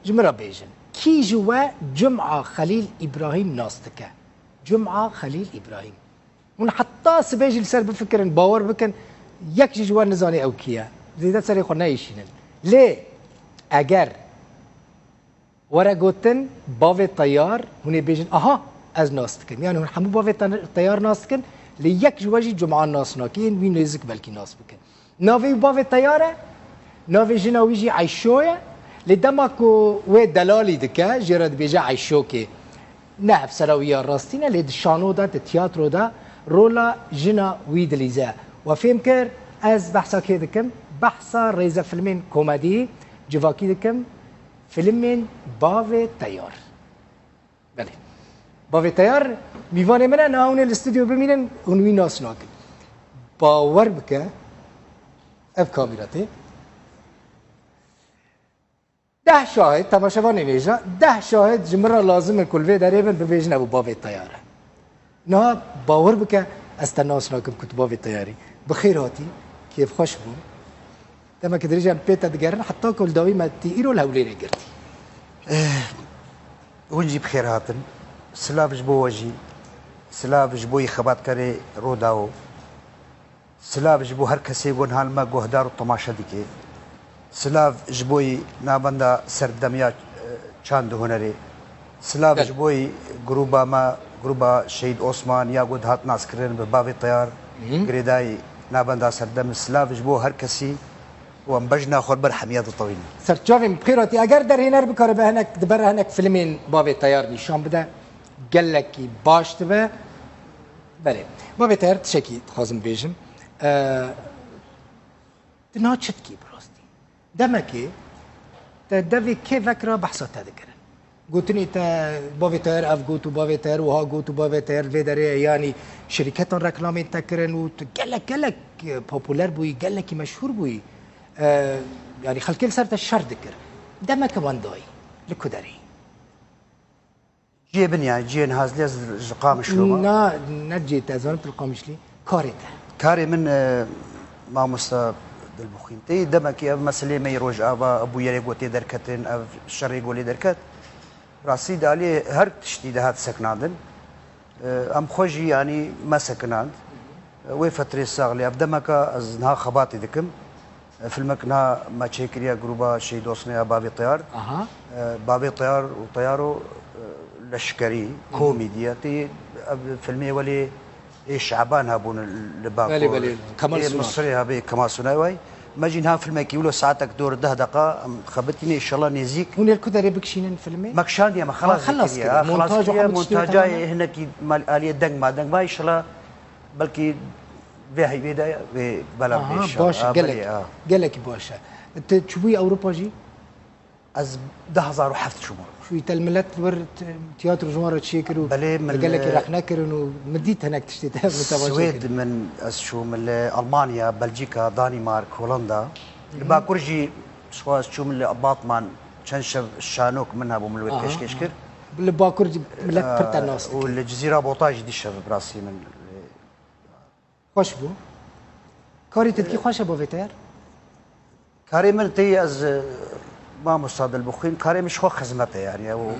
جمرة بيجن كي جوا جمعة خليل إبراهيم ناستكه جمعة خليل إبراهيم من حتى سبيجي لسر بفكر باور بكن يك جوا نزاني أو كيا زيدا سري خلنا يشينن ليه أجر ورا قوتن باوي طيار هني بيجن أها از ناستكن يعني هن حمو باوي طيار ناستكن ليك جواجي جمعة ناس ناكين وين نزك بلكي ناس بكن ناوي باوي طيارة ناوي جناويجي عيشوية لدمكو و دلالي دكا جرد بيجا عيشوكي نعب سراوية راستينا لد شانو دا تياترو دا رولا جنا ويدليزا وفهم كر از بحثا كي دكم بحثا ريزا فيلمين كوميدي جواكي دكم فيلمين باوي طيار بله باوي طيار میوانه منه ناونه الاستوديو بمینن اونوی ناس ناکن باور بکه اف کامیراتی 10 شاهد تماشاوان نویجا 10 شاهد جمره لازم کل وی دریبن ببیجن ابو باوی طیاره نه باور بکه استناس ناکم کت باوی طیاری بخیر هاتی کیف خوش بون دما که دریجان پیتا دگرن حتی کل داوی ما تیرو الهولین گرتی ونجي بخير هاتن سلاف جبو وجي سلاف جبو يخبات كاري روداو سلاف جبو هر کسی گون حال ما گوهدار و تماشا دیگه سلاف جبوی نابنده سردمیا چند هنری سلاف جبوی گروبا ما گروبا شهید عثمان یا گود هات ناس کردن به باوی طیار گریدای نابنده سردم سلاف جبو هر کسی وام بجنا خور بر حمیات طویل سرچاوی بخیراتی اگر در هنر بکاره به هنک دبر هنک فیلمین باوی طیار نشان بده گلکی باش تبه بله باوی طیار تشکی خازم بیجم تنا چت کی براستی دمکی تا دوی که وکرا بحثات تذکرن گوتنی تا باوی طیار اف گوتو باوی طیار و ها گوتو باوی طیار وی داره یعنی شرکتان رکلامی تکرن و گلک پاپولر بوی گلکی مشهور بوی يعني خلكل صارت الشر ذكر دمك وانداي لكدري جيبن يعني جين هازلي قامش لو نا نجيت ازون بالقامشلي كاريتا كاري من ما مست البخيمتي دمك يا مسلي ما يروج ابو يري قوتي دركتن او شري قولي دركت راسي دالي هر تشتي هات سكنادن ام خوجي يعني ما سكناند وي فتري صاغلي ابدمك ازنها خباطي دكم فيلمك نها ما تشيكريا جروبا شهيد وصنيا بابي طيار بابي طيار وطيارو لشكري كوميديا تي فيلمي ولي شعبان هابون لباكو بلي كمال سناي مصري هابي كمال سناي ما جينها فيلمي كيولو ساعتك دور 10 دقائق خبتني ان شاء الله نزيك هون الكدري بكشين فيلمي مكشان يا ما خلاص كده مونتاجاي هنا كي مال اليه دنگ ما دنگ ما ان شاء الله بلكي بهي بدايه بلا باش قالك باشا انت تشوي اوروبا جي از 10007 شمر شوي تلملت ور تياتر جمهور تشيكرو قالك راح نكر مديت هناك تشتيتها السويد من شو من المانيا بلجيكا دنمارك هولندا باكورجي شو من اباطمان تشنشف الشانوك منها ابو ملوك كشكشكر بالباكورجي ملت فرتناس والجزيره بوطاج دي شف براسي من خوش بو كاري تبكي خوش ابو فيتر كاري من تي از ما مصاد البخين كاري مش خو خدمته يعني او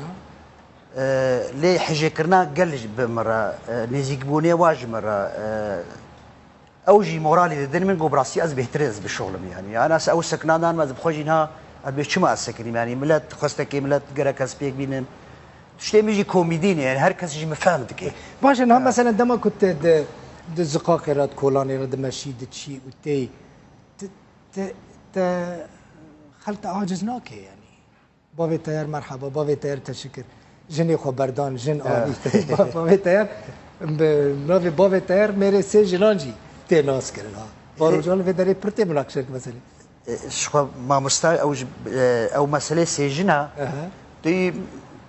لي حاجه كرنا قال بمره نزيك بوني واج مره اوجي مورالي دن من براسي از بهترز بالشغل يعني انا او سكنان ما بخوجينها ابي شما اسكري يعني ملت خستك ملت جركس بيك بينن شتي ميجي كوميدين يعني هر كس يجي مفهمتك باش انا مثلا دما كنت الزقاقرات كولاني دمشيد تشي وتي ت خلت عاجزناك يعني بابي تيار مرحبا بابي تيار تشكر جني خبردان جن آبی بابي تيار نوی بابي تيار میره سه جنانجی تی ناس کرد ها باروجان في داری پرتی مناقشه مثلا شو ما مستوى او مساله سجنها تي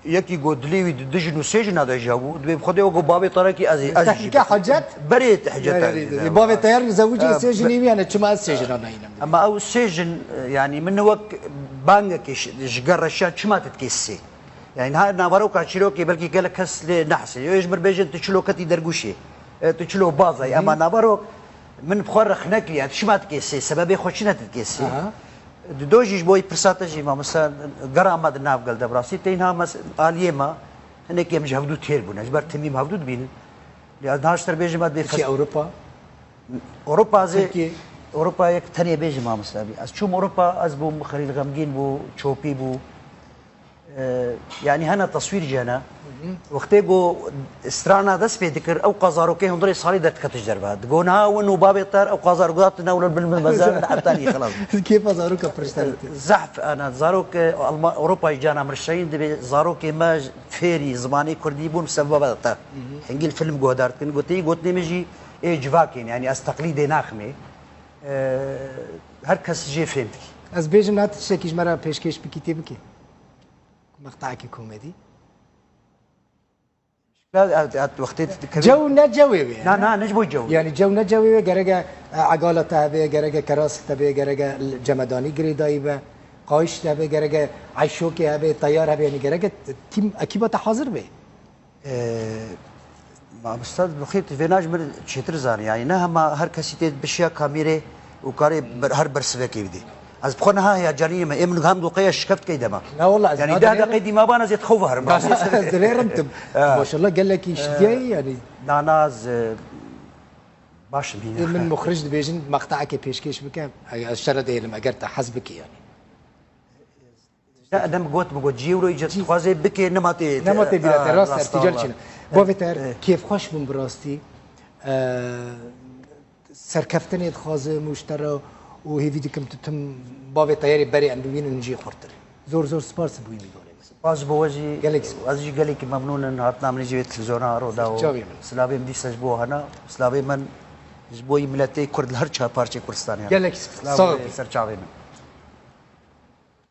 يكي قدلي دجنو سجن هذا جابو دبي بخدي وقو بابي طريقي ازي تحكي حاجات بريت حاجات بابي طيار زوجي سجن يعني كما السجن انا اما او السجن يعني من وقت بانك شقر الشات شما تتكسي يعني هاي نافروكا تشيلوكي بلكي قال لك هس نحس يجبر بيجن تشلو كتي درغوشي تشلو بازاي اما نافروك من بخور خناك يعني شما تكسي سبب خوشنا تتكسي دوجيش بوي برساتجي ما مثلا قرا ما نافقل دبراسي تينها مس اليما هناك يمج هفدو تير بنا جبر تميم هفدو بين لأن هاشتر بيجي ما في اوروبا اوروبا زي تركيا. اوروبا يك ثانيه بيجي ما مثلا از شو اوروبا از بو خليل غمجين بو تشوبي بو يعني هنا تصوير جانا وقتيجو استرانا دس بيذكر او قازارو كي هندري صاري دت كتجربه تقولها وانه بابي طار او قازارو قات ناول بالمزال حتى خلاص كيف زاروكا برشتلت زحف انا زاروك اوروبا جانا مرشين دبي زاروك ما فيري زماني كردي بون سبب تا انجل فيلم جودارت كن قلت نمجي اجفاكين يعني استقليدي ناخمي هر کس جي فهمتك از بيجم نات تشكيش مرة پیشکش بكيتي بكي مقطعك كوميدي لا وقتي جو نجوي نا نجبو جو يعني جو نجوي جرجا عقالة تابع جرجا كراس تابع جرجا جمداني جريداي با قايش تابع جرجا عشوكي هبه طيار هبه يعني جرجا تيم اكيد حاضر به ما استاذ بخيت فيناج من شتر زان يعني نه ما هر کسی ته بشیا کامیره وكاري هر برسفكي بدي از بخونها هي جريمه امن هم دوقيه شكفت كيدما لا والله يعني ده قيدي ما بانا زي تخوف هرم رمت ما شاء الله قال لك اشتياي يعني ناناز باش بينا من مخرج بيجن مقطعك بيشكيش بكم الشرط لما قرت حسبك يعني لا انا مقوت جيورو يجت خوازي بكي نماتي بلا راس ارتجال شنو بوفتر كيف خوش من براستي سرکفتنی خواهد مشترا و هیچی کم تم با تیاری بری اندوین نجی خورتر زور سپارس بوی میگونه سپاس بوجی ازی گلی که ممنون هاتنا من جوی تلویزیون رو داو سلابی مدی سجبو هنا سلابی من جبوی ملتی کرد هر چه پارچه کردستانی گلک سلام سر چاوی من